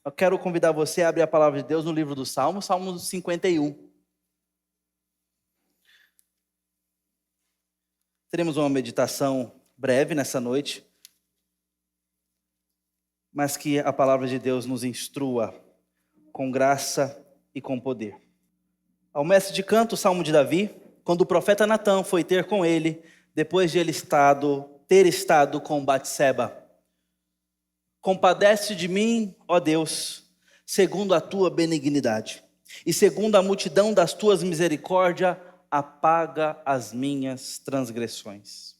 Eu quero convidar você a abrir a palavra de Deus no livro do Salmo, Salmo 51. Teremos uma meditação breve nessa noite, mas que a palavra de Deus nos instrua com graça e com poder. Ao mestre de canto, o Salmo de Davi, quando o profeta Natã foi ter com ele, depois de ele ter estado com Batseba. Compadece de mim, ó Deus, segundo a tua benignidade, e segundo a multidão das tuas misericórdias, apaga as minhas transgressões.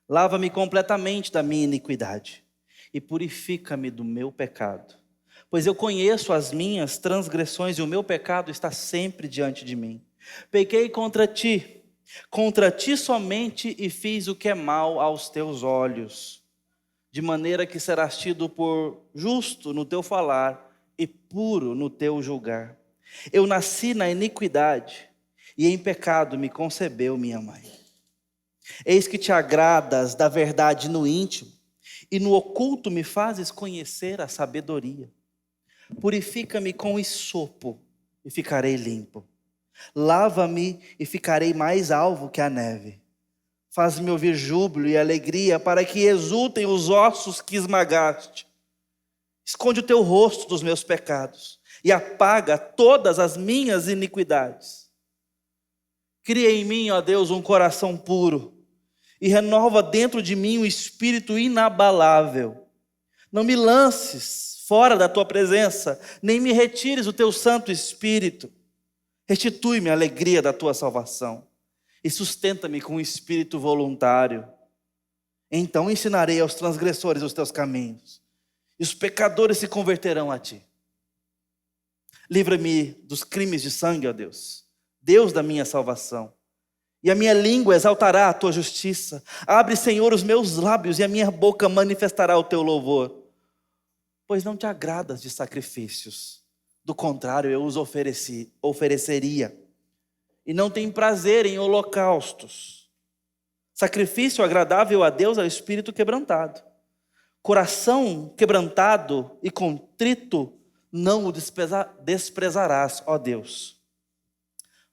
Lava-me completamente da minha iniquidade, e purifica-me do meu pecado. Pois eu conheço as minhas transgressões, e o meu pecado está sempre diante de mim. Pequei contra ti somente, e fiz o que é mal aos teus olhos, de maneira que serás tido por justo no teu falar e puro no teu julgar. Eu nasci na iniquidade, e em pecado me concebeu minha mãe. Eis que te agradas da verdade no íntimo, e no oculto me fazes conhecer a sabedoria. Purifica-me com esopo, e ficarei limpo. Lava-me, e ficarei mais alvo que a neve. Faz-me ouvir júbilo e alegria, para que exultem os ossos que esmagaste. Esconde o teu rosto dos meus pecados, e apaga todas as minhas iniquidades. Cria em mim, ó Deus, um coração puro, e renova dentro de mim um espírito inabalável. Não me lances fora da tua presença, nem me retires o teu Santo Espírito. Restitui-me a alegria da tua salvação, e sustenta-me com um espírito voluntário. Então ensinarei aos transgressores os teus caminhos, e os pecadores se converterão a ti. Livra-me dos crimes de sangue, ó Deus, Deus da minha salvação. E a minha língua exaltará a tua justiça. Abre, Senhor, os meus lábios, e a minha boca manifestará o teu louvor. Pois não te agradas de sacrifícios, do contrário eu os ofereceria. E não tem prazer em holocaustos. Sacrifício agradável a Deus é o espírito quebrantado. Coração quebrantado e contrito não o desprezarás, ó Deus.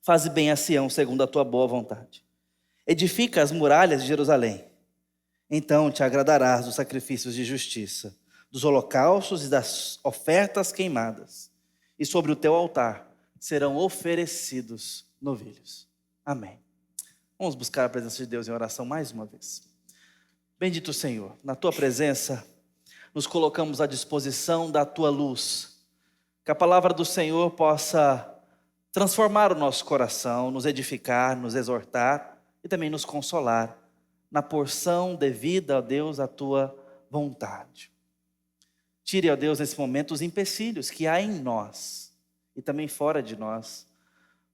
Faze bem a Sião segundo a tua boa vontade. Edifica as muralhas de Jerusalém. Então te agradarás dos sacrifícios de justiça, dos holocaustos e das ofertas queimadas. E sobre o teu altar serão oferecidos novilhos. Amém. Vamos buscar a presença de Deus em oração mais uma vez. Bendito Senhor, na tua presença nos colocamos à disposição da tua luz. Que a palavra do Senhor possa transformar o nosso coração, nos edificar, nos exortar e também nos consolar na porção devida, ó Deus, à tua vontade. Tire, ó Deus, nesse momento os empecilhos que há em nós e também fora de nós,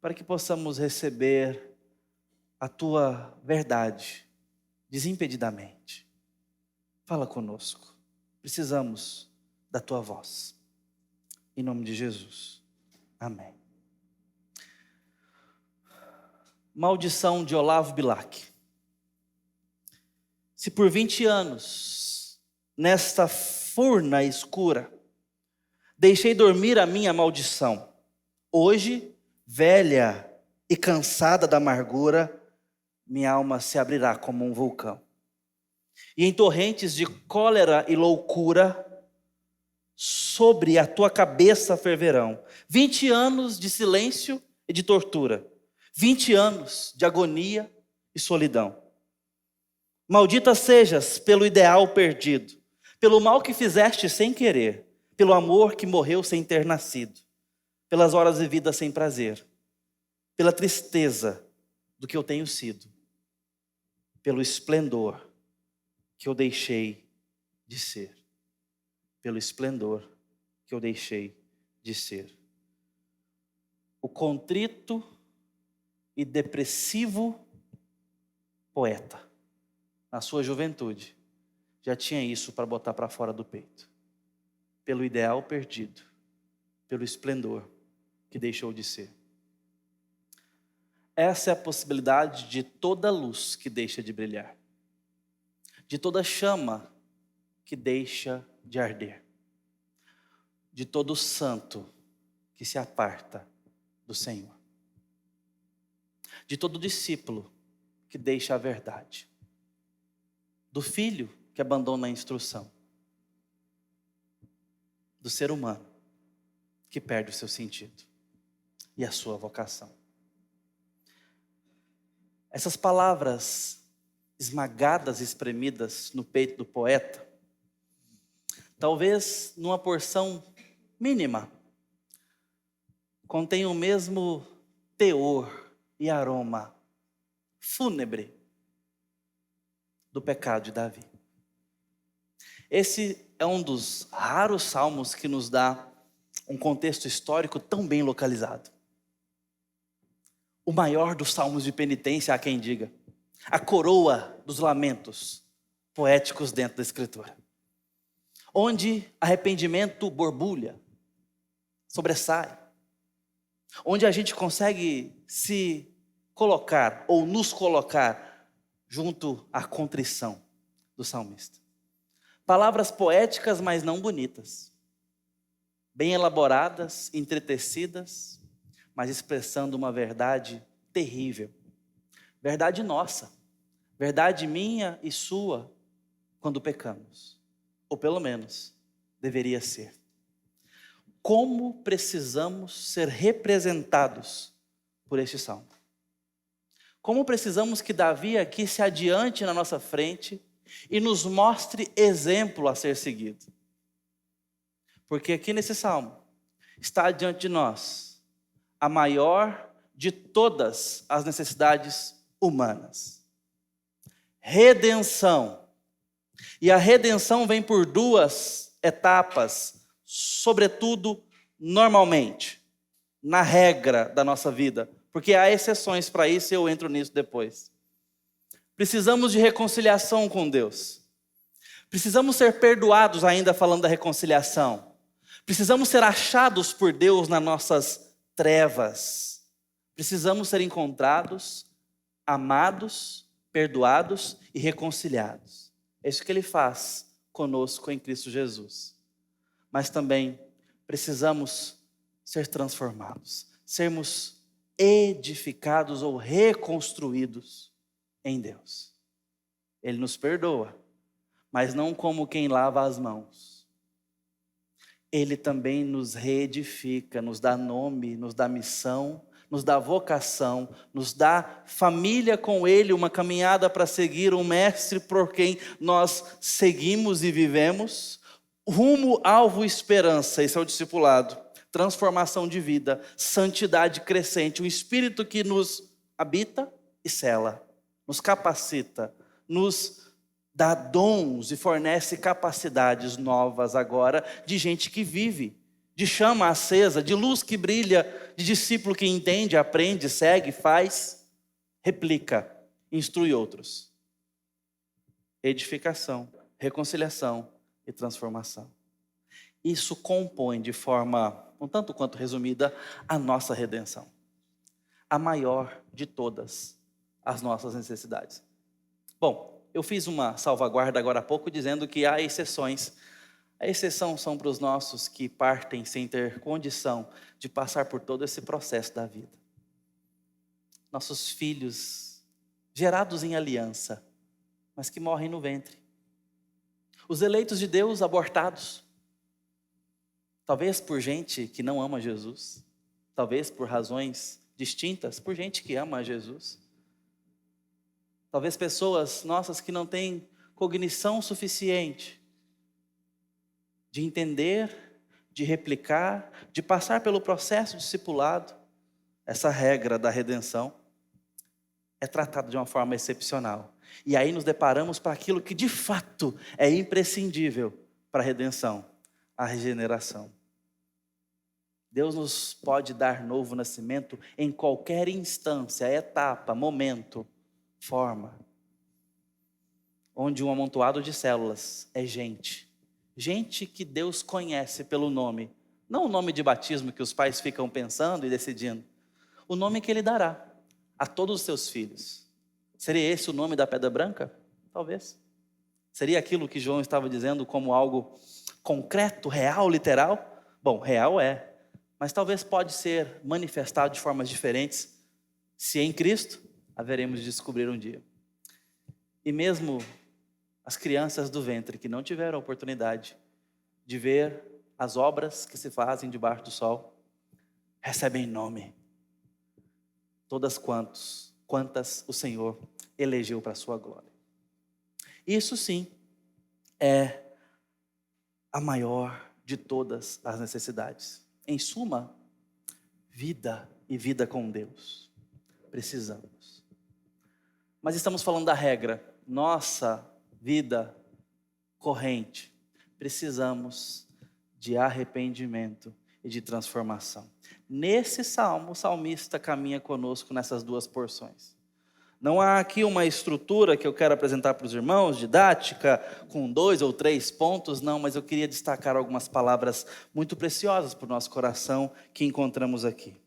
para que possamos receber a tua verdade desimpedidamente. Fala conosco, precisamos da tua voz. Em nome de Jesus, amém. Maldição de Olavo Bilac. Se por 20 anos, nesta furna escura, deixei dormir a minha maldição, hoje, velha e cansada da amargura, minha alma se abrirá como um vulcão. E em torrentes de cólera e loucura, sobre a tua cabeça ferverão. 20 anos de silêncio e de tortura. 20 anos de agonia e solidão. Maldita sejas pelo ideal perdido, pelo mal que fizeste sem querer, pelo amor que morreu sem ter nascido, pelas horas vividas sem prazer, pela tristeza do que eu tenho sido, pelo esplendor que eu deixei de ser, pelo esplendor que eu deixei de ser. O contrito e depressivo poeta, na sua juventude, já tinha isso para botar para fora do peito. Pelo ideal perdido, pelo esplendor que deixou de ser. Essa é a possibilidade de toda luz que deixa de brilhar, de toda chama que deixa de arder. de todo santo que se aparta do Senhor, de todo discípulo que deixa a verdade, do filho que abandona a instrução, do ser humano que perde o seu sentido e a sua vocação. Essas palavras esmagadas e espremidas no peito do poeta, talvez numa porção mínima, contém o mesmo teor e aroma fúnebre do pecado de Davi. Esse é um dos raros salmos que nos dá um contexto histórico tão bem localizado. O maior dos salmos de penitência, há quem diga. A coroa dos lamentos poéticos dentro da Escritura. Onde arrependimento borbulha, sobressai. Onde a gente consegue se colocar ou nos colocar junto à contrição do salmista. Palavras poéticas, mas não bonitas. Bem elaboradas, entretecidas, mas expressando uma verdade terrível. Verdade nossa. Verdade minha e sua quando pecamos. Ou pelo menos, deveria ser. Como precisamos ser representados por este salmo. Como precisamos que Davi aqui se adiante na nossa frente e nos mostre exemplo a ser seguido. Porque aqui nesse salmo está diante de nós a maior de todas as necessidades humanas. Redenção. E a redenção vem por duas etapas, sobretudo normalmente, na regra da nossa vida. Porque há exceções para isso e eu entro nisso depois. Precisamos de reconciliação com Deus. Precisamos ser perdoados ainda falando da reconciliação. Precisamos ser achados por Deus nas nossas trevas. Precisamos ser encontrados, amados, perdoados e reconciliados. É isso que Ele faz conosco em Cristo Jesus. Mas também precisamos ser transformados, sermos edificados ou reconstruídos em Deus. Ele nos perdoa, mas não como quem lava as mãos. Ele também nos reedifica, nos dá nome, nos dá missão, nos dá vocação, nos dá família com Ele, uma caminhada para seguir um mestre por quem nós seguimos e vivemos, rumo, alvo, esperança. Esse é o discipulado, transformação de vida, santidade crescente, um Espírito que nos habita e sela, nos capacita, nos dá dons e fornece capacidades novas agora de gente que vive, de chama acesa, de luz que brilha, de discípulo que entende, aprende, segue, faz, replica, instrui outros. Edificação, reconciliação e transformação. Isso compõe de forma um tanto quanto resumida a nossa redenção. A maior de todas as nossas necessidades. Bom, eu fiz uma salvaguarda agora há pouco dizendo que há exceções. A exceção são para os nossos que partem sem ter condição de passar por todo esse processo da vida. Nossos filhos gerados em aliança, mas que morrem no ventre. Os eleitos de Deus abortados. Talvez por gente que não ama Jesus. Talvez por razões distintas, por gente que ama Jesus. Talvez pessoas nossas que não têm cognição suficiente de entender, de replicar, de passar pelo processo discipulado. Essa regra da redenção é tratada de uma forma excepcional. E aí nos deparamos para aquilo que de fato é imprescindível para a redenção, a regeneração. Deus nos pode dar novo nascimento em qualquer instância, etapa, momento, forma, onde um amontoado de células é gente que Deus conhece pelo nome, não o nome de batismo que os pais ficam pensando e decidindo, o nome que Ele dará a todos os seus filhos. Seria esse o nome da pedra branca? Talvez. Seria aquilo que João estava dizendo como algo concreto, real, literal? Bom, real é, mas talvez pode ser manifestado de formas diferentes, se em Cristo haveremos de descobrir um dia. E mesmo as crianças do ventre que não tiveram a oportunidade de ver as obras que se fazem debaixo do sol, recebem nome, todas quantas o Senhor elegeu para a sua glória. Isso sim é a maior de todas as necessidades. Em suma, vida e vida com Deus. Precisamos. Mas estamos falando da regra. Nossa vida corrente. Precisamos de arrependimento e de transformação. Nesse salmo, o salmista caminha conosco nessas duas porções. Não há aqui uma estrutura que eu quero apresentar para os irmãos, didática, com 2 ou 3 pontos, não, mas eu queria destacar algumas palavras muito preciosas para o nosso coração que encontramos aqui.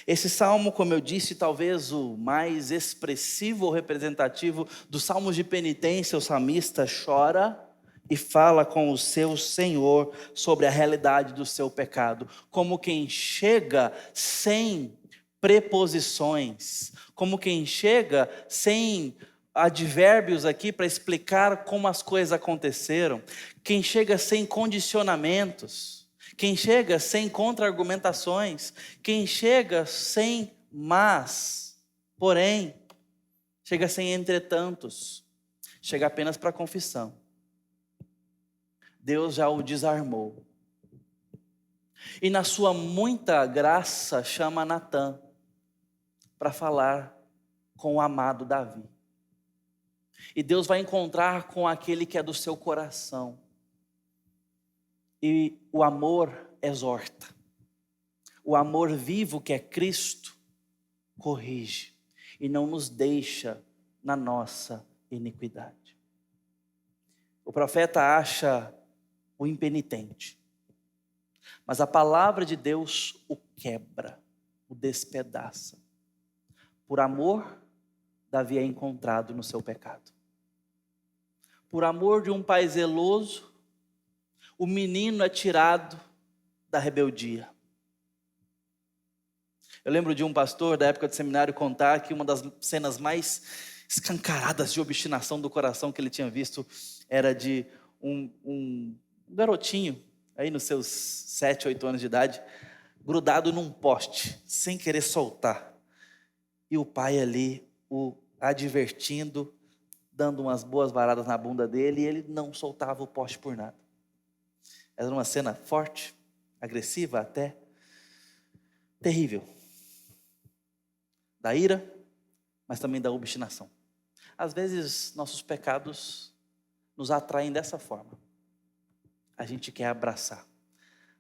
Esse salmo, como eu disse, talvez o mais expressivo ou representativo dos salmos de penitência, o salmista chora e fala com o seu Senhor sobre a realidade do seu pecado, como quem chega sem preposições, como quem chega sem advérbios aqui para explicar como as coisas aconteceram, quem chega sem condicionamentos, quem chega sem contra-argumentações, quem chega sem mas, porém, chega sem entretantos, chega apenas para a confissão. Deus já o desarmou. E na sua muita graça chama Natã para falar com o amado Davi. E Deus vai encontrar com aquele que é do seu coração. E o amor exorta. O amor vivo que é Cristo corrige e não nos deixa na nossa iniquidade. O profeta acha o impenitente, mas a palavra de Deus o quebra, o despedaça. Por amor, Davi é encontrado no seu pecado. Por amor de um pai zeloso, o menino é tirado da rebeldia. Eu lembro de um pastor da época do seminário contar que uma das cenas mais escancaradas de obstinação do coração que ele tinha visto era de um garotinho, aí nos seus 7, 8 anos de idade, grudado num poste, sem querer soltar. E o pai ali o advertindo, dando umas boas varadas na bunda dele, e ele não soltava o poste por nada. Era uma cena forte, agressiva até, terrível. Da ira, mas também da obstinação. Às vezes, nossos pecados nos atraem dessa forma. A gente quer abraçar.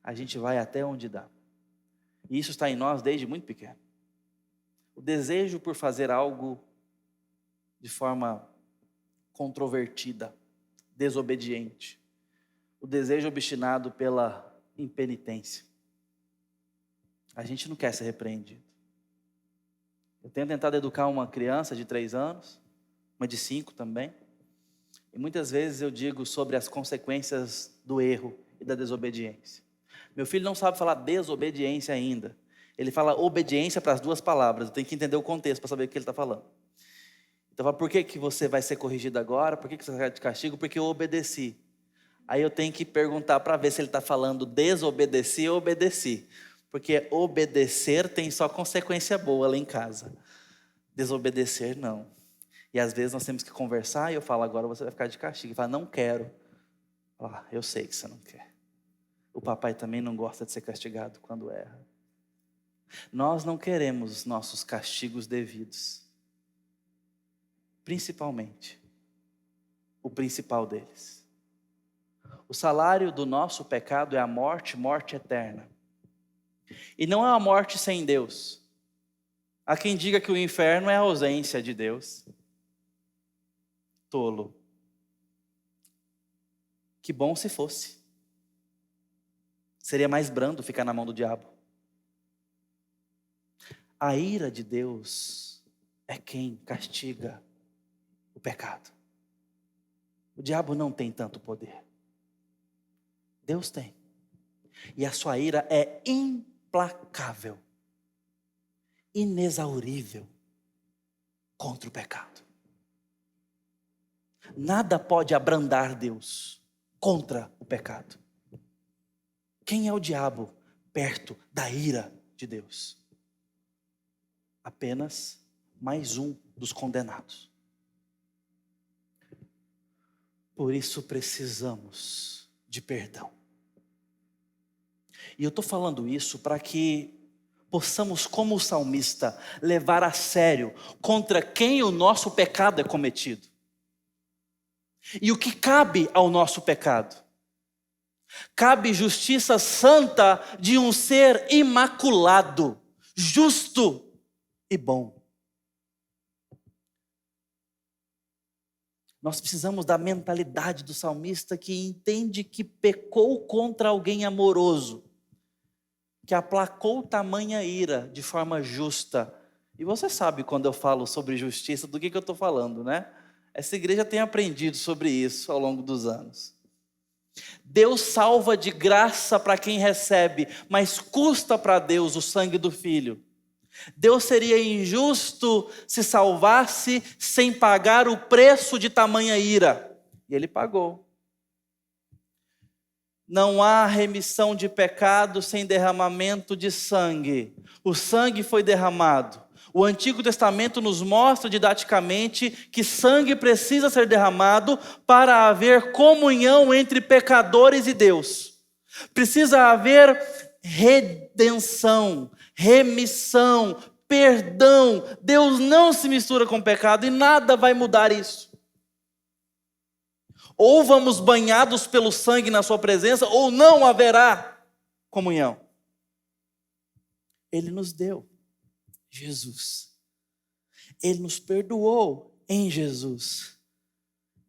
A gente vai até onde dá. E isso está em nós desde muito pequeno. O desejo por fazer algo de forma controvertida, desobediente. O desejo obstinado pela impenitência. A gente não quer ser repreendido. Eu tenho tentado educar uma criança de 3 anos, uma de 5 também. E muitas vezes eu digo sobre as consequências do erro e da desobediência. Meu filho não sabe falar desobediência ainda. Ele fala obediência para as duas palavras. Eu tenho que entender o contexto para saber o que ele está falando. Então, fala, por que você vai ser corrigido agora? Por que você vai de castigo? Porque eu obedeci. Aí eu tenho que perguntar para ver se ele está falando desobedeci ou obedeci. Porque obedecer tem só consequência boa lá em casa. Desobedecer, não. E às vezes nós temos que conversar e eu falo, agora você vai ficar de castigo. Ele fala, não quero. Eu sei que você não quer. O papai também não gosta de ser castigado quando erra. Nós não queremos os nossos castigos devidos. Principalmente, o principal deles. O salário do nosso pecado é a morte, morte eterna. E não é uma morte sem Deus. Há quem diga que o inferno é a ausência de Deus. Tolo. Que bom se fosse. Seria mais brando ficar na mão do diabo. A ira de Deus é quem castiga o pecado. O diabo não tem tanto poder. Deus tem. E a sua ira é implacável, inexaurível contra o pecado. Nada pode abrandar Deus contra o pecado. Quem é o diabo perto da ira de Deus? Apenas mais um dos condenados. Por isso precisamos de perdão. E eu estou falando isso para que possamos, como o salmista, levar a sério contra quem o nosso pecado é cometido. E o que cabe ao nosso pecado? Cabe justiça santa de um ser imaculado, justo e bom. Nós precisamos da mentalidade do salmista que entende que pecou contra alguém amoroso, que aplacou tamanha ira de forma justa. E você sabe quando eu falo sobre justiça, do que eu estou falando, né? Essa igreja tem aprendido sobre isso ao longo dos anos. Deus salva de graça para quem recebe, mas custa para Deus o sangue do Filho. Deus seria injusto se salvasse sem pagar o preço de tamanha ira. E Ele pagou. Não há remissão de pecado sem derramamento de sangue. O sangue foi derramado. O Antigo Testamento nos mostra didaticamente que sangue precisa ser derramado para haver comunhão entre pecadores e Deus. Precisa haver redenção, remissão, perdão. Deus não se mistura com pecado e nada vai mudar isso. Ou vamos banhados pelo sangue na sua presença, ou não haverá comunhão. Ele nos deu Jesus. Ele nos perdoou em Jesus.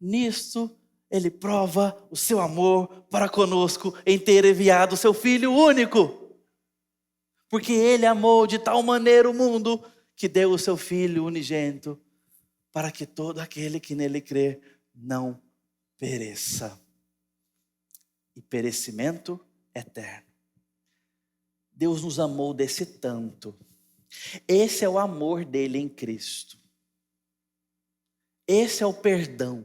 Nisto, Ele prova o seu amor para conosco em ter enviado o seu Filho único. Porque Ele amou de tal maneira o mundo que deu o seu Filho unigênito para que todo aquele que nele crê não pereça. E perecimento eterno. Deus nos amou desse tanto. Esse é o amor dele em Cristo. Esse é o perdão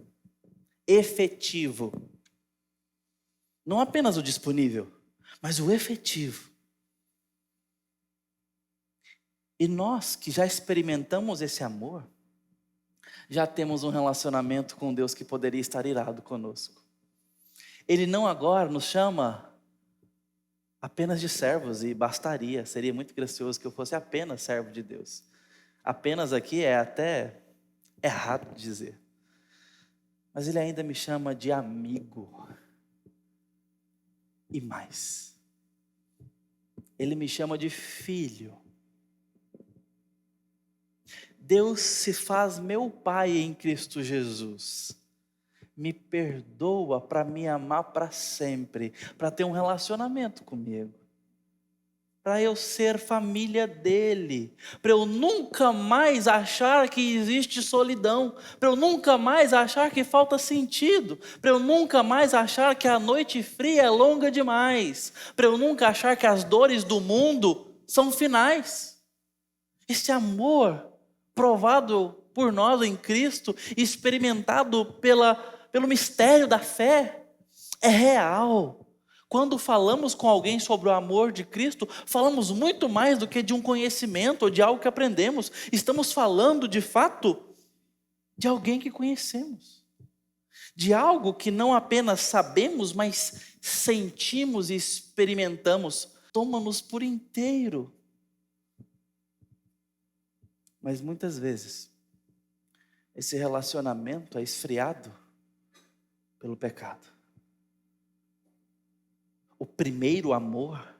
efetivo. Não apenas o disponível, mas o efetivo. E nós que já experimentamos esse amor, já temos um relacionamento com Deus que poderia estar irado conosco. Ele não agora nos chama apenas de servos, e bastaria, seria muito gracioso que eu fosse apenas servo de Deus. Apenas aqui é até errado dizer. Mas Ele ainda me chama de amigo. E mais. Ele me chama de filho. Deus se faz meu Pai em Cristo Jesus. Me perdoa para me amar para sempre, para ter um relacionamento comigo, para eu ser família dele, para eu nunca mais achar que existe solidão, para eu nunca mais achar que falta sentido, para eu nunca mais achar que a noite fria é longa demais, para eu nunca achar que as dores do mundo são finais. Esse amor provado por nós em Cristo, experimentado pelo mistério da fé, é real. Quando falamos com alguém sobre o amor de Cristo, falamos muito mais do que de um conhecimento ou de algo que aprendemos. Estamos falando, de fato, de alguém que conhecemos. De algo que não apenas sabemos, mas sentimos e experimentamos. Toma-nos por inteiro. Mas muitas vezes, esse relacionamento é esfriado pelo pecado. O primeiro amor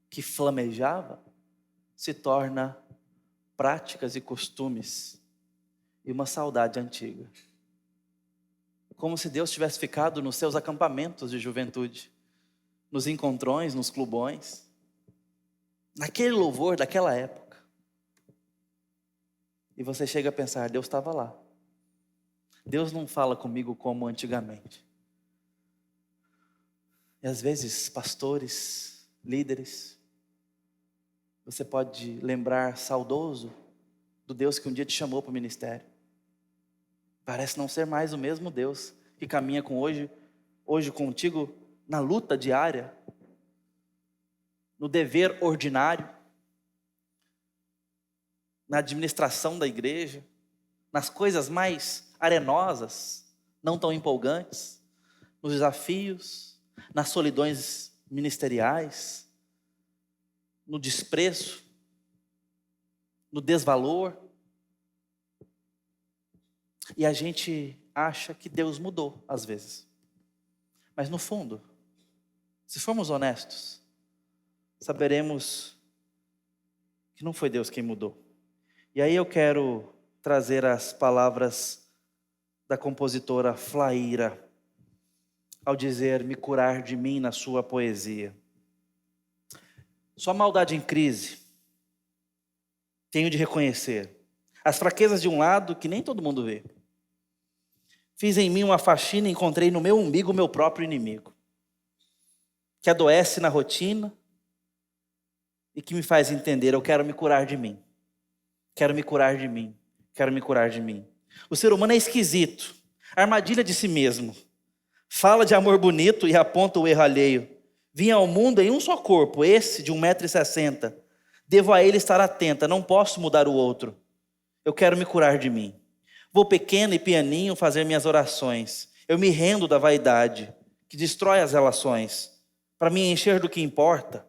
que flamejava se torna práticas e costumes e uma saudade antiga. Como se Deus tivesse ficado nos seus acampamentos de juventude, nos encontrões, nos clubões, naquele louvor daquela época. E você chega a pensar, Deus estava lá. Deus não fala comigo como antigamente. E às vezes, pastores líderes. Você pode lembrar saudoso do Deus que um dia te chamou para o ministério. Parece não ser mais o mesmo Deus que caminha com hoje contigo na luta diária, no dever ordinário, na administração da igreja, nas coisas mais arenosas, não tão empolgantes, nos desafios, nas solidões ministeriais, no desprezo, no desvalor. E a gente acha que Deus mudou às vezes. Mas no fundo, se formos honestos, saberemos que não foi Deus quem mudou. E aí eu quero trazer as palavras da compositora Flaíra, ao dizer: me curar de mim na sua poesia. Sua maldade em crise, tenho de reconhecer. As fraquezas de um lado que nem todo mundo vê. Fiz em mim uma faxina e encontrei no meu umbigo o meu próprio inimigo, que adoece na rotina e que me faz entender: eu quero me curar de mim. Quero me curar de mim. Quero me curar de mim. O ser humano é esquisito, armadilha de si mesmo. Fala de amor bonito e aponta o erro alheio. Vim ao mundo em um só corpo, esse de 1,60 m. Devo a ele estar atenta, não posso mudar o outro. Eu quero me curar de mim. Vou pequeno e pianinho fazer minhas orações. Eu me rendo da vaidade, que destrói as relações. Para me encher do que importa,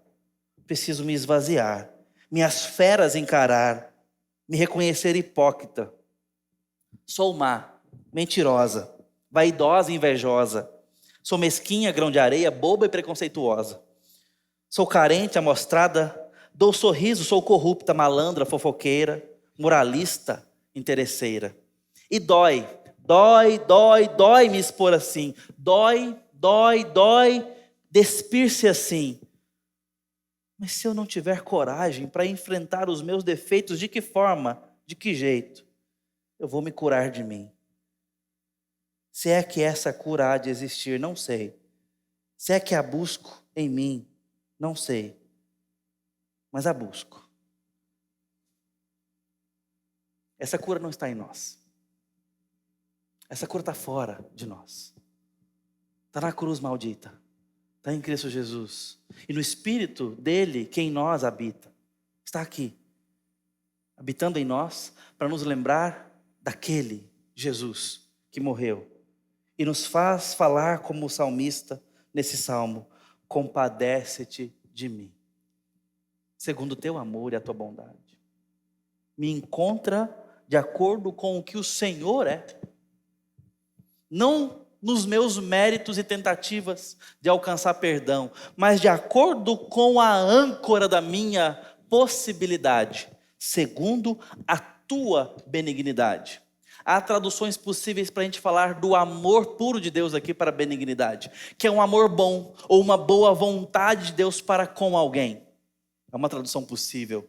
preciso me esvaziar, minhas feras encarar, me reconhecer hipócrita. Sou má, mentirosa, vaidosa e invejosa. Sou mesquinha, grão de areia, boba e preconceituosa. Sou carente, amostrada, dou sorriso, sou corrupta, malandra, fofoqueira, moralista, interesseira. E dói me expor assim. Dói, despir-se assim. Mas se eu não tiver coragem para enfrentar os meus defeitos, de que forma, de que jeito, eu vou me curar de mim? Se é que essa cura há de existir, não sei. Se é que a busco em mim, não sei. Mas a busco. Essa cura não está em nós. Essa cura está fora de nós. Está na cruz maldita. Está em Cristo Jesus. E no Espírito dele, que em nós habita, está aqui, habitando em nós, para nos lembrar daquele Jesus que morreu. E nos faz falar como o salmista nesse salmo: compadece-te de mim, segundo o teu amor e a tua bondade. Me encontra de acordo com o que o Senhor é. Não nos meus méritos e tentativas de alcançar perdão, mas de acordo com a âncora da minha possibilidade, segundo a tua benignidade. Há traduções possíveis para a gente falar do amor puro de Deus aqui para a benignidade, que é um amor bom, ou uma boa vontade de Deus para com alguém. É uma tradução possível.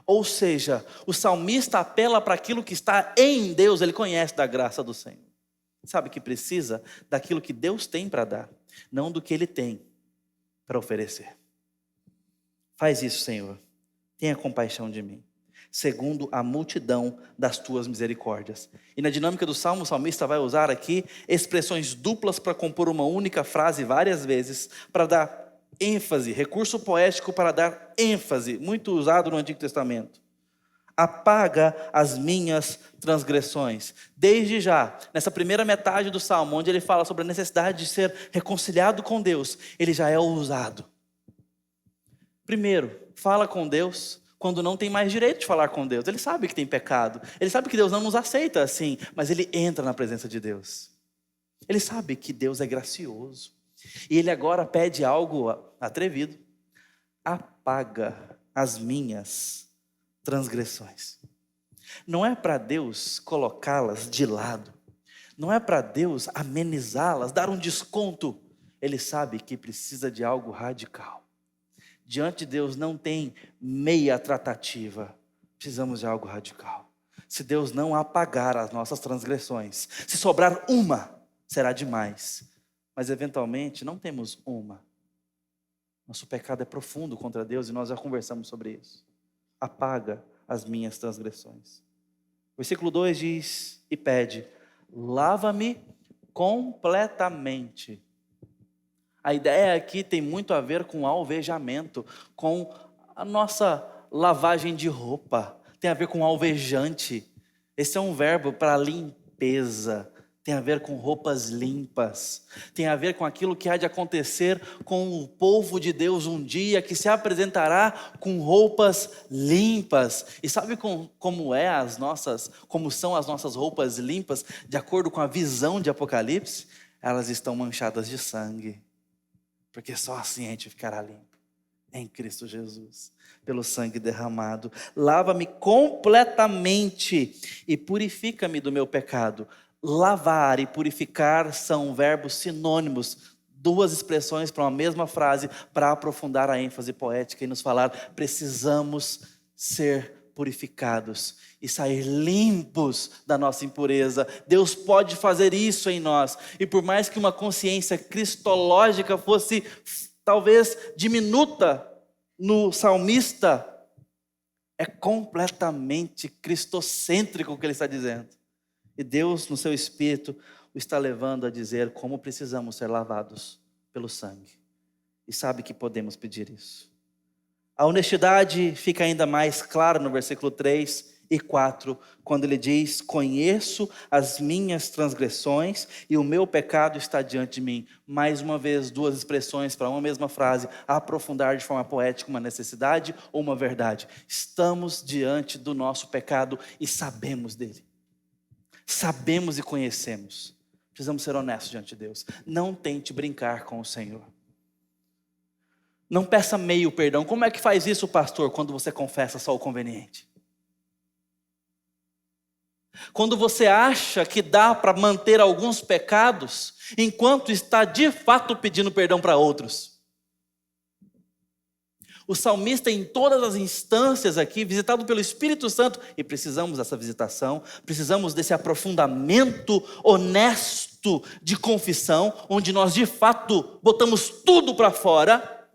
Ou seja, o salmista apela para aquilo que está em Deus, ele conhece da graça do Senhor. Sabe que precisa daquilo que Deus tem para dar, não do que Ele tem para oferecer. Faz isso, Senhor. Tenha compaixão de mim, segundo a multidão das tuas misericórdias. E na dinâmica do salmo, o salmista vai usar aqui expressões duplas para compor uma única frase várias vezes, para dar ênfase, recurso poético para dar ênfase, muito usado no Antigo Testamento. Apaga as minhas transgressões. Desde já, nessa primeira metade do salmo, onde ele fala sobre a necessidade de ser reconciliado com Deus, ele já é ousado. Primeiro, fala com Deus quando não tem mais direito de falar com Deus. Ele sabe que tem pecado, ele sabe que Deus não nos aceita assim, mas ele entra na presença de Deus. Ele sabe que Deus é gracioso. E ele agora pede algo atrevido: apaga as minhas transgressões. Não é para Deus colocá-las de lado, não é para Deus amenizá-las, dar um desconto. Ele sabe que precisa de algo radical. Diante de Deus não tem meia tratativa, precisamos de algo radical. Se Deus não apagar as nossas transgressões, se sobrar uma, será demais, mas eventualmente não temos uma, Nosso pecado é profundo contra Deus e nós já conversamos sobre isso. Apaga as minhas transgressões. Versículo 2 diz e pede: lava-me completamente. A ideia aqui tem muito a ver com alvejamento, com a nossa lavagem de roupa. Tem a ver com alvejante. Esse é um verbo para limpeza. Tem a ver com roupas limpas. Tem a ver com aquilo que há de acontecer com o povo de Deus um dia, que se apresentará com roupas limpas. E sabe como são as nossas roupas limpas, de acordo com a visão de Apocalipse? Elas estão manchadas de sangue. Porque só assim a gente ficará limpo. Em Cristo Jesus, pelo sangue derramado. Lava-me completamente e purifica-me do meu pecado. Lavar e purificar são verbos sinônimos, duas expressões para uma mesma frase, para aprofundar a ênfase poética e nos falar: precisamos ser purificados e sair limpos da nossa impureza. Deus pode fazer isso em nós. E por mais que uma consciência cristológica fosse talvez diminuta no salmista, é completamente cristocêntrico o que ele está dizendo. E Deus, no seu Espírito, o está levando a dizer como precisamos ser lavados pelo sangue. E sabe que podemos pedir isso. A honestidade fica ainda mais clara no versículo 3 e 4, quando ele diz: conheço as minhas transgressões e o meu pecado está diante de mim. Mais uma vez, duas expressões para uma mesma frase, a aprofundar de forma poética uma necessidade ou uma verdade. Estamos diante do nosso pecado e sabemos dele. Sabemos e conhecemos. Precisamos ser honestos diante de Deus. Não tente brincar com o Senhor. Não peça meio perdão. Como é que faz isso, pastor, quando você confessa só o conveniente? Quando você acha que dá para manter alguns pecados, enquanto está de fato pedindo perdão para outros. O salmista, em todas as instâncias aqui, visitado pelo Espírito Santo, e precisamos dessa visitação, precisamos desse aprofundamento honesto de confissão, onde nós de fato botamos tudo para fora.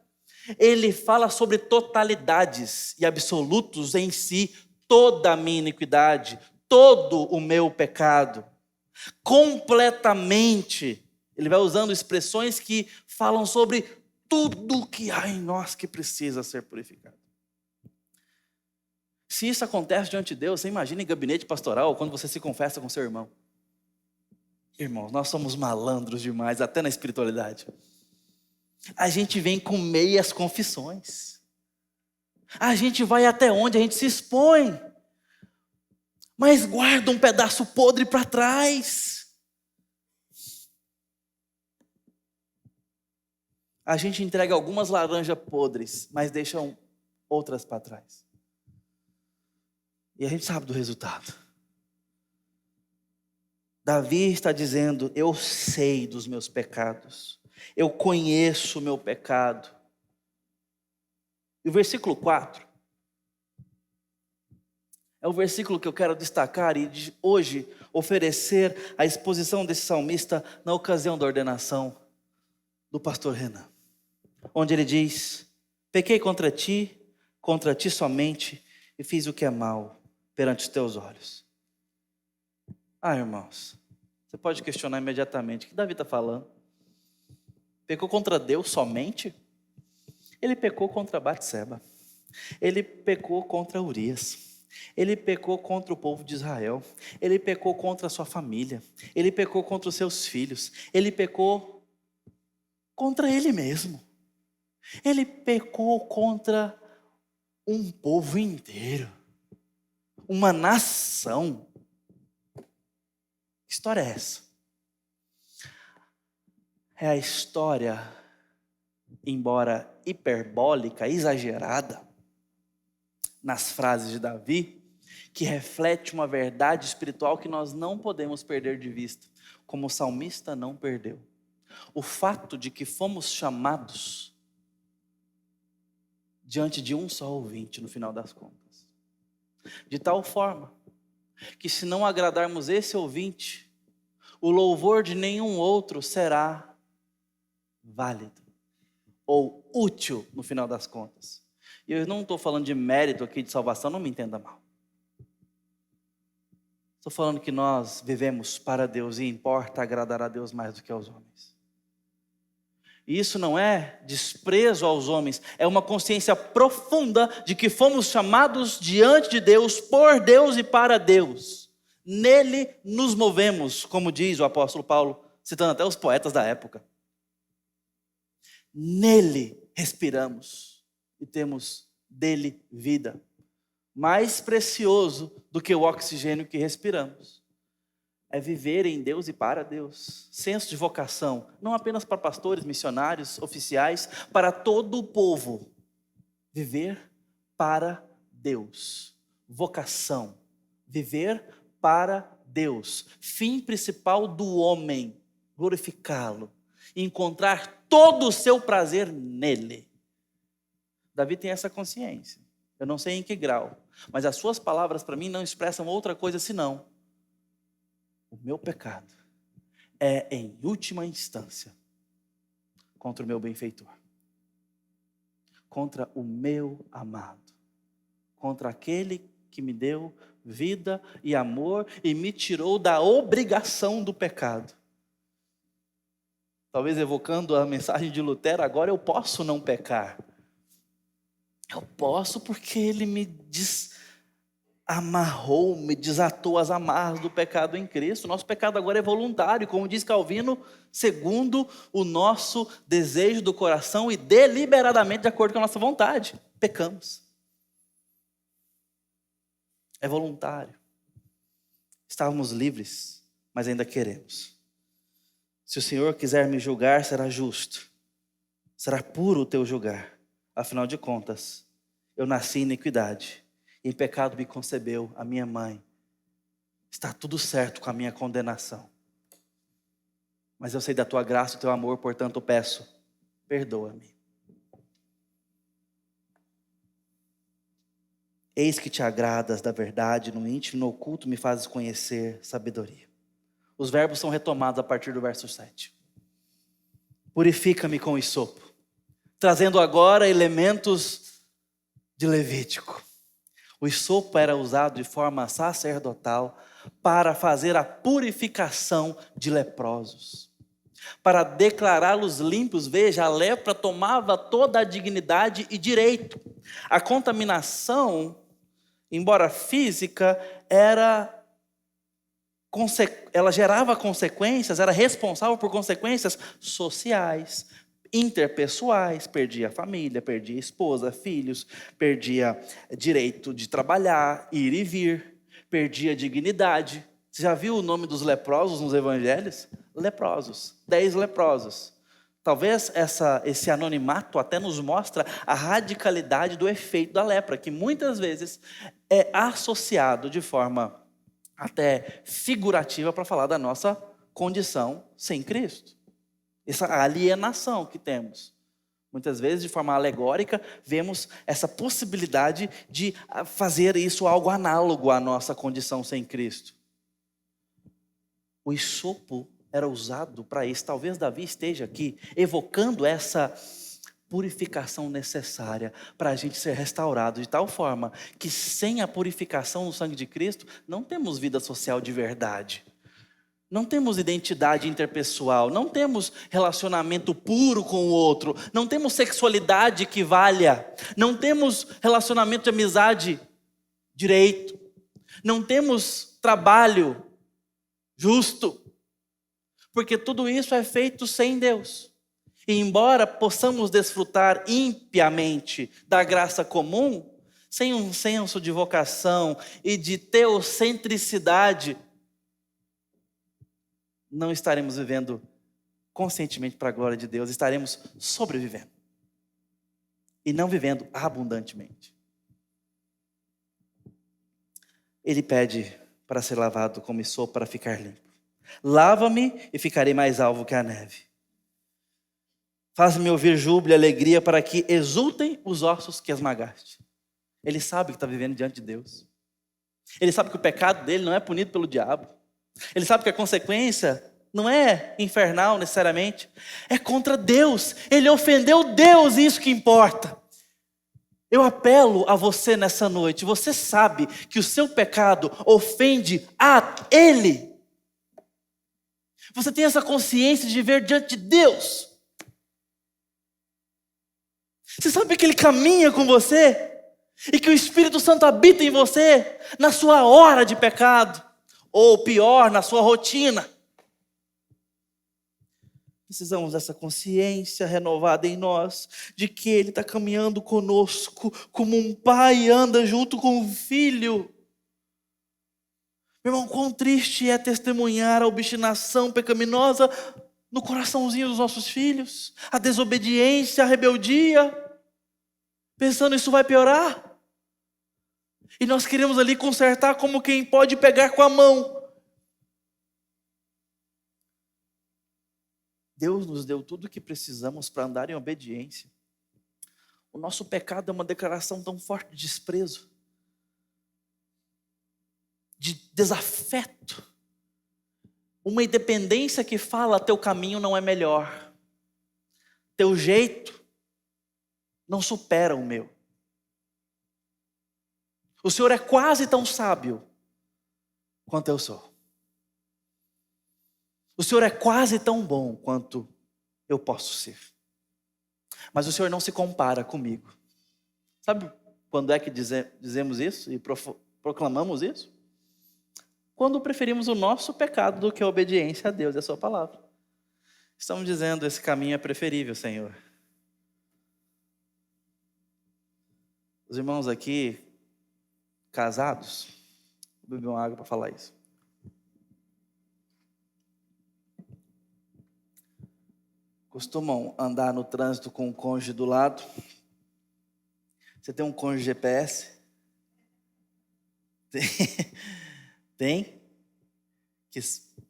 Ele fala sobre totalidades e absolutos em si, toda a minha iniquidade, todo o meu pecado, completamente. Ele vai usando expressões que falam sobre tudo que há em nós que precisa ser purificado. Se isso acontece diante de Deus, você imagina em gabinete pastoral, quando você se confessa com seu irmão. Irmãos, nós somos malandros demais, até na espiritualidade. A gente vem com meias confissões. A gente vai até onde a gente se expõe. Mas guarda um pedaço podre para trás. A gente entrega algumas laranjas podres, mas deixa outras para trás. E a gente sabe do resultado. Davi está dizendo: eu sei dos meus pecados. Eu conheço o meu pecado. E o versículo 4 é o versículo que eu quero destacar e hoje oferecer a exposição desse salmista na ocasião da ordenação do pastor Renan. Onde ele diz: pequei contra ti somente, e fiz o que é mal perante os teus olhos. Irmãos, você pode questionar imediatamente: o que Davi está falando? Pecou contra Deus somente? Ele pecou contra Batseba. Ele pecou contra Urias. Ele pecou contra o povo de Israel. Ele pecou contra a sua família. Ele pecou contra os seus filhos. Ele pecou contra ele mesmo. Ele pecou contra um povo inteiro. Uma nação. Que história é essa? É a história, embora hiperbólica, exagerada, nas frases de Davi, que reflete uma verdade espiritual que nós não podemos perder de vista, como o salmista não perdeu. O fato de que fomos chamados diante de um só ouvinte, no final das contas. De tal forma que, se não agradarmos esse ouvinte, o louvor de nenhum outro será válido ou útil no final das contas. E eu não estou falando de mérito aqui de salvação, não me entenda mal. Estou falando que nós vivemos para Deus e importa agradar a Deus mais do que aos homens. E isso não é desprezo aos homens, é uma consciência profunda de que fomos chamados diante de Deus, por Deus e para Deus. Nele nos movemos, como diz o apóstolo Paulo, citando até os poetas da época. Nele respiramos e temos dele vida. Mais precioso do que o oxigênio que respiramos é viver em Deus e para Deus. Senso de vocação, não apenas para pastores, missionários, oficiais, para todo o povo. Viver para Deus. Vocação, viver para Deus. Fim principal do homem, glorificá-lo. Encontrar todo o seu prazer nele. Davi tem essa consciência. Eu não sei em que grau, mas as suas palavras para mim não expressam outra coisa senão: o meu pecado é, em última instância, contra o meu benfeitor, contra o meu amado, contra aquele que me deu vida e amor e me tirou da obrigação do pecado. Talvez evocando a mensagem de Lutero, agora eu posso não pecar. Eu posso porque ele me amarrou, me desatou as amarras do pecado em Cristo. Nosso pecado agora é voluntário, como diz Calvino, segundo o nosso desejo do coração e deliberadamente de acordo com a nossa vontade. Pecamos. É voluntário. Estávamos livres, mas ainda queremos. Se o Senhor quiser me julgar, será justo. Será puro o teu julgar. Afinal de contas, eu nasci em iniquidade. Em pecado me concebeu a minha mãe. Está tudo certo com a minha condenação. Mas eu sei da tua graça e do teu amor, portanto peço, perdoa-me. Eis que te agradas da verdade, no íntimo e no oculto me fazes conhecer sabedoria. Os verbos são retomados a partir do verso 7. Purifica-me com hisopo, trazendo agora elementos de Levítico. O hisopo era usado de forma sacerdotal para fazer a purificação de leprosos, para declará-los limpos. Veja, a lepra tomava toda a dignidade e direito. A contaminação, embora física, ela gerava consequências, era responsável por consequências sociais, interpessoais. Perdia a família, perdia a esposa, filhos, perdia direito de trabalhar, ir e vir, perdia dignidade. Você já viu o nome dos leprosos nos evangelhos? Leprosos, 10 leprosos. Talvez esse anonimato até nos mostra a radicalidade do efeito da lepra, que muitas vezes é associado de forma até figurativa para falar da nossa condição sem Cristo. Essa alienação que temos. Muitas vezes, de forma alegórica, vemos essa possibilidade de fazer isso algo análogo à nossa condição sem Cristo. O hisopo era usado para isso. Talvez Davi esteja aqui evocando essa purificação necessária para a gente ser restaurado de tal forma que sem a purificação no sangue de Cristo não temos vida social de verdade. Não temos identidade interpessoal, não temos relacionamento puro com o outro, não temos sexualidade que valha, não temos relacionamento de amizade direito, não temos trabalho justo, porque tudo isso é feito sem Deus. E embora possamos desfrutar impiamente da graça comum, sem um senso de vocação e de teocentricidade, não estaremos vivendo conscientemente para a glória de Deus, estaremos sobrevivendo e não vivendo abundantemente. Ele pede para ser lavado como hisopo para ficar limpo. Lava-me e ficarei mais alvo que a neve. Faz-me ouvir júbilo e alegria para que exultem os ossos que esmagaste. Ele sabe que está vivendo diante de Deus. Ele sabe que o pecado dele não é punido pelo diabo. Ele sabe que a consequência não é infernal necessariamente, é contra Deus. Ele ofendeu Deus, isso que importa. Eu apelo a você nessa noite, você sabe que o seu pecado ofende a Ele. Você tem essa consciência de ver diante de Deus. Você sabe que Ele caminha com você e que o Espírito Santo habita em você na sua hora de pecado, ou pior, na sua rotina. Precisamos dessa consciência renovada em nós, de que Ele está caminhando conosco, como um pai anda junto com um filho. Meu irmão, quão triste é testemunhar a obstinação pecaminosa no coraçãozinho dos nossos filhos, a desobediência, a rebeldia, pensando isso vai piorar. E nós queremos ali consertar como quem pode pegar com a mão. Deus nos deu tudo o que precisamos para andar em obediência. O nosso pecado é uma declaração tão forte de desprezo, de desafeto, uma independência que fala: teu caminho não é melhor, teu jeito não supera o meu. O Senhor é quase tão sábio quanto eu sou. O Senhor é quase tão bom quanto eu posso ser. Mas o Senhor não se compara comigo. Sabe quando é que dizemos isso e proclamamos isso? Quando preferimos o nosso pecado do que a obediência a Deus e a sua palavra. Estamos dizendo: esse caminho é preferível, Senhor. Os irmãos aqui, casados, vou beber uma água para falar isso. Costumam andar no trânsito com o cônjuge do lado? Você tem um cônjuge GPS? Tem? Que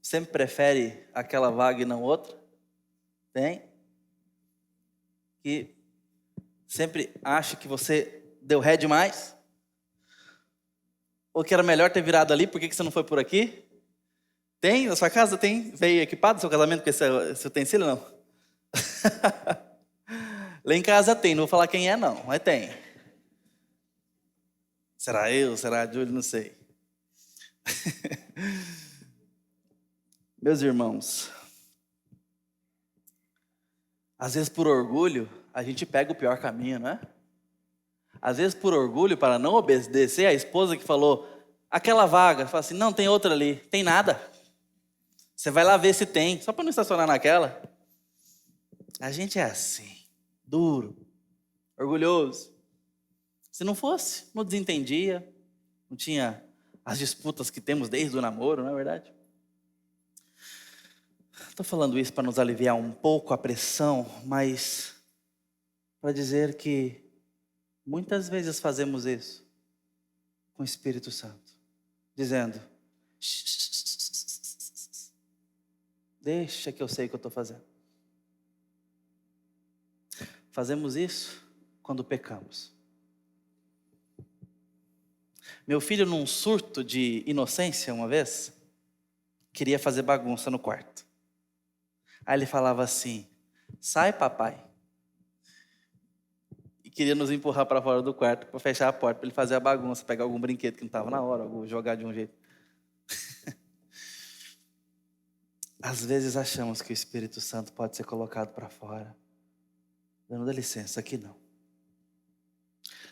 sempre prefere aquela vaga e não outra? Tem? Que sempre acha que você deu ré demais? Ou que era melhor ter virado ali, por que você não foi por aqui? Tem? Na sua casa tem? Veio equipado o seu casamento com esse utensílio, não? Lá em casa tem, não vou falar quem é não, mas tem. Será eu? Será a Júlia? Não sei. Meus irmãos, às vezes por orgulho a gente pega o pior caminho, não é? Às vezes por orgulho, para não obedecer a esposa que falou: aquela vaga, fala assim: não, tem outra ali. Tem nada. Você vai lá ver se tem, só para não estacionar naquela. A gente é assim, duro, orgulhoso. Se não fosse, não desentendia, não tinha as disputas que temos desde o namoro, não é verdade? Estou falando isso para nos aliviar um pouco a pressão, mas para dizer que muitas vezes fazemos isso com o Espírito Santo, dizendo: deixa que eu sei o que eu estou fazendo. Fazemos isso quando pecamos. Meu filho, num surto de inocência uma vez, queria fazer bagunça no quarto. Aí ele falava assim: sai, papai. E queria nos empurrar para fora do quarto para fechar a porta, para ele fazer a bagunça, pegar algum brinquedo que não estava na hora, ou jogar de um jeito. Às vezes achamos que o Espírito Santo pode ser colocado para fora. Não dá licença, aqui não.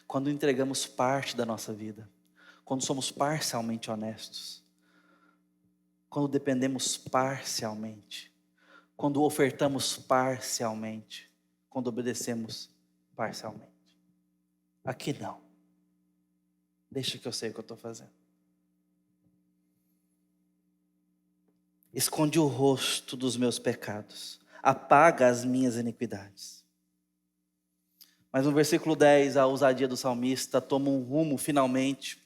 Quando entregamos parte da nossa vida, quando somos parcialmente honestos, quando dependemos parcialmente, quando ofertamos parcialmente, quando obedecemos parcialmente. Aqui não. Deixa que eu sei o que eu estou fazendo. Esconde o rosto dos meus pecados, apaga as minhas iniquidades. Mas no versículo 10, a ousadia do salmista toma um rumo, finalmente,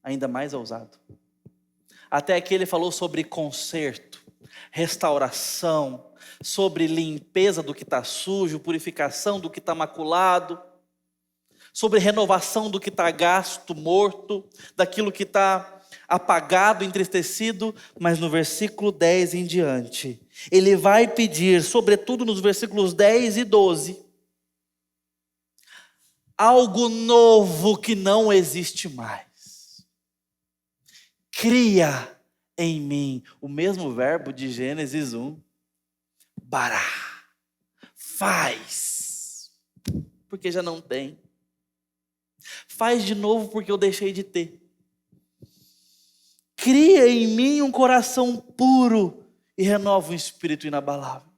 ainda mais ousado. Até aqui ele falou sobre conserto, restauração, sobre limpeza do que está sujo, purificação do que está maculado, sobre renovação do que está gasto, morto, daquilo que está apagado, entristecido, mas no versículo 10 em diante, ele vai pedir, sobretudo nos versículos 10 e 12, algo novo que não existe mais. Cria em mim, o mesmo verbo de Gênesis 1, bará, faz, porque já não tem. Faz de novo porque eu deixei de ter. Cria em mim um coração puro e renova um espírito inabalável.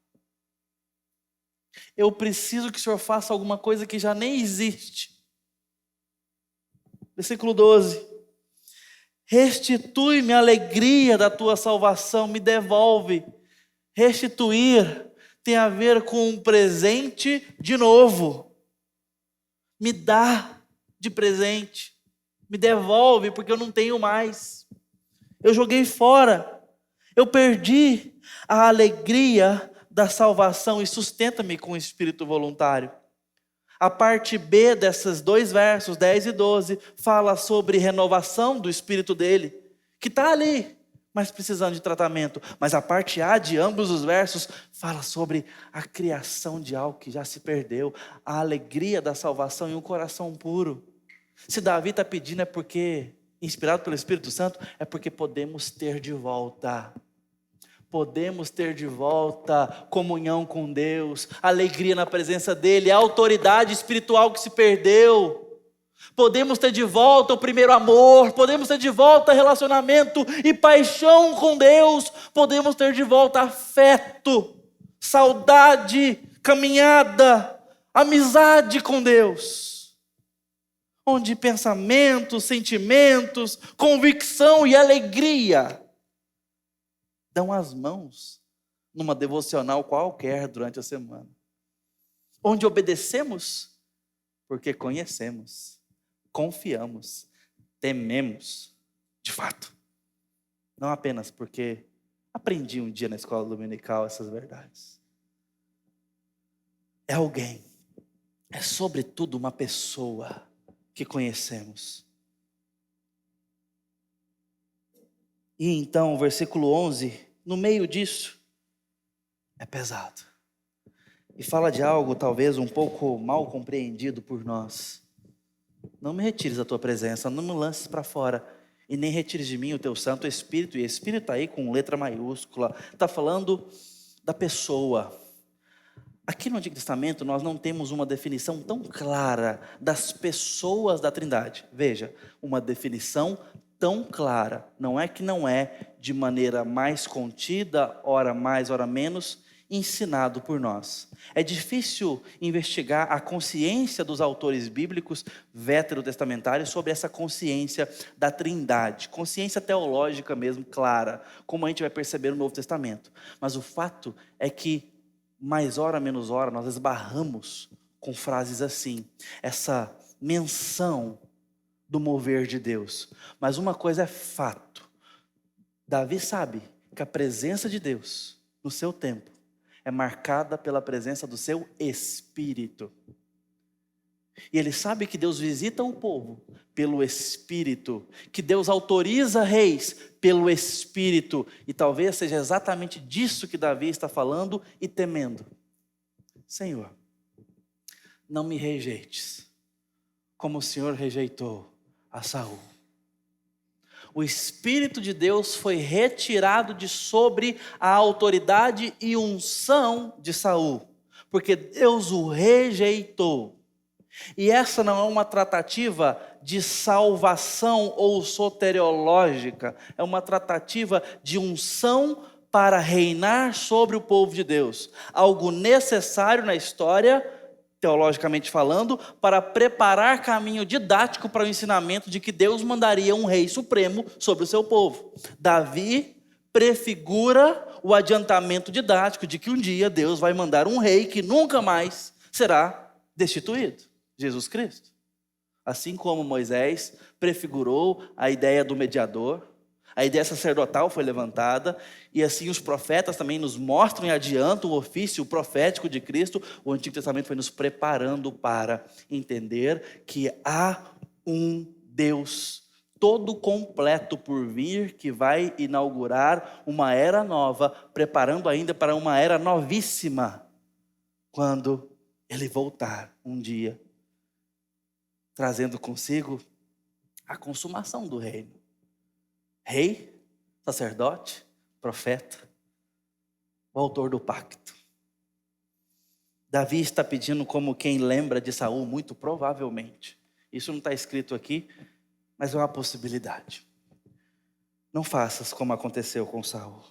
Eu preciso que o Senhor faça alguma coisa que já nem existe. Versículo 12. Restitui-me a alegria da tua salvação, me devolve. Restituir tem a ver com um presente de novo. Me dá de presente, me devolve porque eu não tenho mais. Eu joguei fora, eu perdi a alegria da salvação e sustenta-me com o espírito voluntário. A parte B desses dois versos, 10 e 12, fala sobre renovação do espírito dele, que está ali, mas precisando de tratamento. Mas a parte A de ambos os versos fala sobre a criação de algo que já se perdeu, a alegria da salvação e um coração puro. Se Davi está pedindo é porque, inspirado pelo Espírito Santo, é porque podemos ter de volta. Podemos ter de volta comunhão com Deus, alegria na presença dEle, a autoridade espiritual que se perdeu. Podemos ter de volta o primeiro amor, podemos ter de volta relacionamento e paixão com Deus, podemos ter de volta afeto, saudade, caminhada, amizade com Deus. Onde pensamentos, sentimentos, convicção e alegria dão as mãos numa devocional qualquer durante a semana. Onde obedecemos porque conhecemos, confiamos, tememos, de fato. Não apenas porque aprendi um dia na escola dominical essas verdades. É alguém, é sobretudo uma pessoa que conhecemos. E então, o versículo 11, no meio disso, é pesado. E fala de algo talvez um pouco mal compreendido por nós. Não me retires da tua presença, não me lances para fora, e nem retires de mim o teu Santo Espírito. E Espírito está aí com letra maiúscula, está falando da pessoa. Aqui no Antigo Testamento nós não temos uma definição tão clara das pessoas da Trindade. Veja, uma definição tão clara. Não é que não é de maneira mais contida, ora mais, ora menos, ensinado por nós. É difícil investigar a consciência dos autores bíblicos veterotestamentários sobre essa consciência da Trindade. Consciência teológica mesmo, clara, como a gente vai perceber no Novo Testamento. Mas o fato é que mais hora, menos hora, nós esbarramos com frases assim, essa menção do mover de Deus. Mas uma coisa é fato, Davi sabe que a presença de Deus no seu tempo é marcada pela presença do seu Espírito. E ele sabe que Deus visita o povo pelo Espírito, que Deus autoriza reis pelo Espírito, e talvez seja exatamente disso que Davi está falando e temendo. Senhor, não me rejeites, como o Senhor rejeitou a Saul. O Espírito de Deus foi retirado de sobre a autoridade e unção de Saul, porque Deus o rejeitou. E essa não é uma tratativa de salvação ou soteriológica, é uma tratativa de unção para reinar sobre o povo de Deus. Algo necessário na história, teologicamente falando, para preparar caminho didático para o ensinamento de que Deus mandaria um rei supremo sobre o seu povo. Davi prefigura o adiantamento didático de que um dia Deus vai mandar um rei que nunca mais será destituído. Jesus Cristo. Assim como Moisés prefigurou a ideia do mediador, a ideia sacerdotal foi levantada, e assim os profetas também nos mostram e adiantam o ofício profético de Cristo. O Antigo Testamento foi nos preparando para entender que há um Deus todo completo por vir, que vai inaugurar uma era nova, preparando ainda para uma era novíssima, quando ele voltar um dia, trazendo consigo a consumação do reino. Rei, sacerdote, profeta, o autor do pacto. Davi está pedindo como quem lembra de Saul, muito provavelmente. Isso não está escrito aqui, mas é uma possibilidade. Não faças como aconteceu com Saul.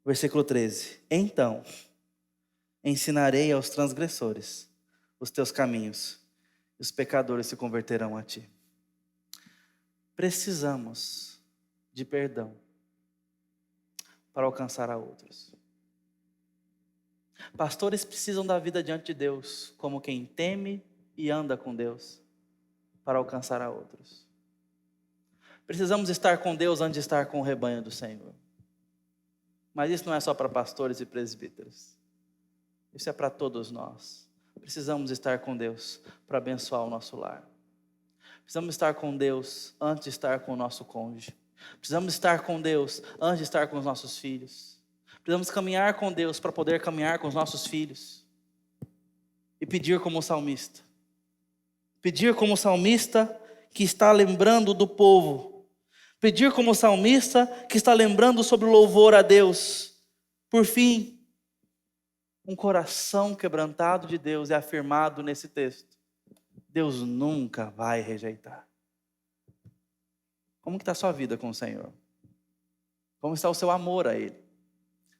Versículo 13. Então, ensinarei aos transgressores os teus caminhos, e os pecadores se converterão a ti. Precisamos de perdão para alcançar a outros. Pastores precisam da vida diante de Deus, como quem teme e anda com Deus, para alcançar a outros. Precisamos estar com Deus antes de estar com o rebanho do Senhor. Mas isso não é só para pastores e presbíteros. Isso é para todos nós. Precisamos estar com Deus para abençoar o nosso lar. Precisamos estar com Deus antes de estar com o nosso cônjuge. Precisamos estar com Deus antes de estar com os nossos filhos. Precisamos caminhar com Deus para poder caminhar com os nossos filhos. E pedir como salmista. Pedir como salmista que está lembrando do povo. Pedir como salmista que está lembrando sobre o louvor a Deus. Por fim, um coração quebrantado de Deus é afirmado nesse texto. Deus nunca vai rejeitar. Como que está a sua vida com o Senhor? Como está o seu amor a Ele?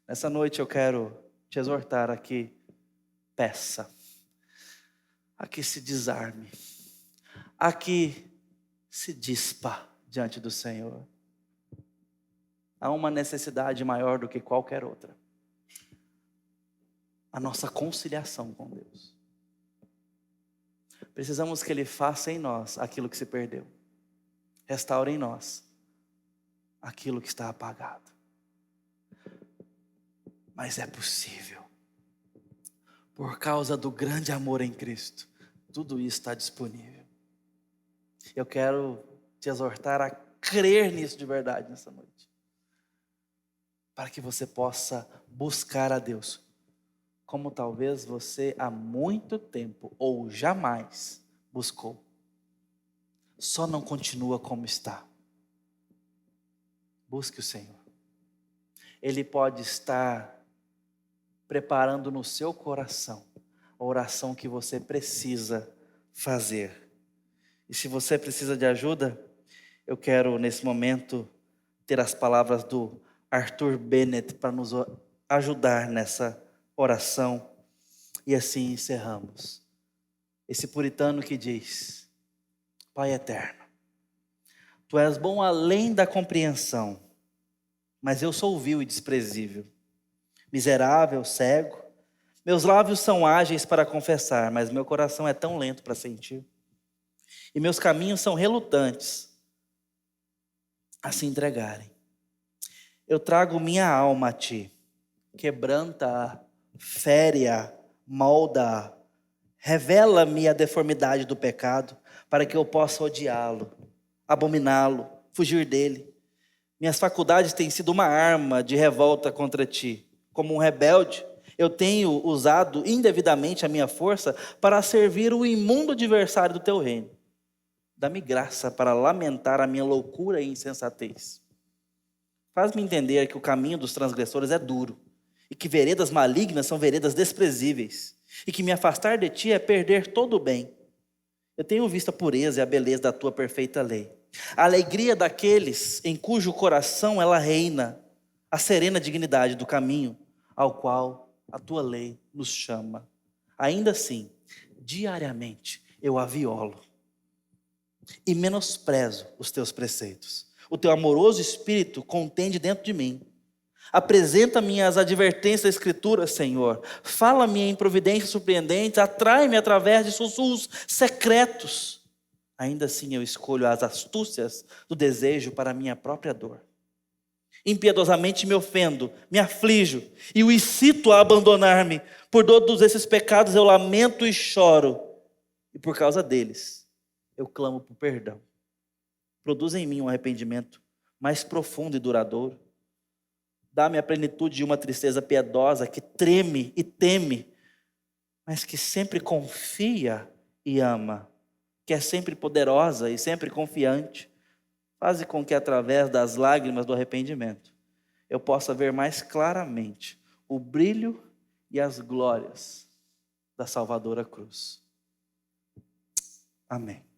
Nessa noite eu quero te exortar a que peça, a que se desarme, a que se dispa diante do Senhor. Há uma necessidade maior do que qualquer outra. A nossa conciliação com Deus. Precisamos que Ele faça em nós aquilo que se perdeu. Restaure em nós aquilo que está apagado. Mas é possível. Por causa do grande amor em Cristo, tudo isso está disponível. Eu quero te exortar a crer nisso de verdade nessa noite. Para que você possa buscar a Deus. Como talvez você há muito tempo ou jamais buscou. Só não continua como está. Busque o Senhor. Ele pode estar preparando no seu coração a oração que você precisa fazer. E se você precisa de ajuda, eu quero nesse momento ter as palavras do Arthur Bennett para nos ajudar nessa oração. E assim encerramos. Esse puritano que diz: Pai eterno, Tu és bom além da compreensão, mas eu sou vil e desprezível, miserável, cego. Meus lábios são ágeis para confessar, mas meu coração é tão lento para sentir. E meus caminhos são relutantes a se entregarem. Eu trago minha alma a Ti, quebranta-a, fere-a, molda-a, revela-me a deformidade do pecado, para que eu possa odiá-lo, abominá-lo, fugir dele. Minhas faculdades têm sido uma arma de revolta contra Ti. Como um rebelde, eu tenho usado indevidamente a minha força para servir o imundo adversário do Teu reino. Dá-me graça para lamentar a minha loucura e insensatez. Faz-me entender que o caminho dos transgressores é duro, e que veredas malignas são veredas desprezíveis, e que me afastar de Ti é perder todo o bem. Eu tenho visto a pureza e a beleza da Tua perfeita lei. A alegria daqueles em cujo coração ela reina, a serena dignidade do caminho ao qual a Tua lei nos chama. Ainda assim, diariamente eu a violo e menosprezo os Teus preceitos. O Teu amoroso Espírito contende dentro de mim. Apresenta-me as advertências da Escritura, Senhor. Fala-me em providências surpreendentes, atrai-me através de sussurros secretos. Ainda assim eu escolho as astúcias do desejo para a minha própria dor. Impiedosamente me ofendo, me aflijo e o incito a abandonar-me. Por todos esses pecados eu lamento e choro. E por causa deles, eu clamo por perdão. Produz em mim um arrependimento mais profundo e duradouro. Dá-me a plenitude de uma tristeza piedosa que treme e teme, mas que sempre confia e ama, que é sempre poderosa e sempre confiante. Faze com que através das lágrimas do arrependimento eu possa ver mais claramente o brilho e as glórias da Salvadora Cruz. Amém.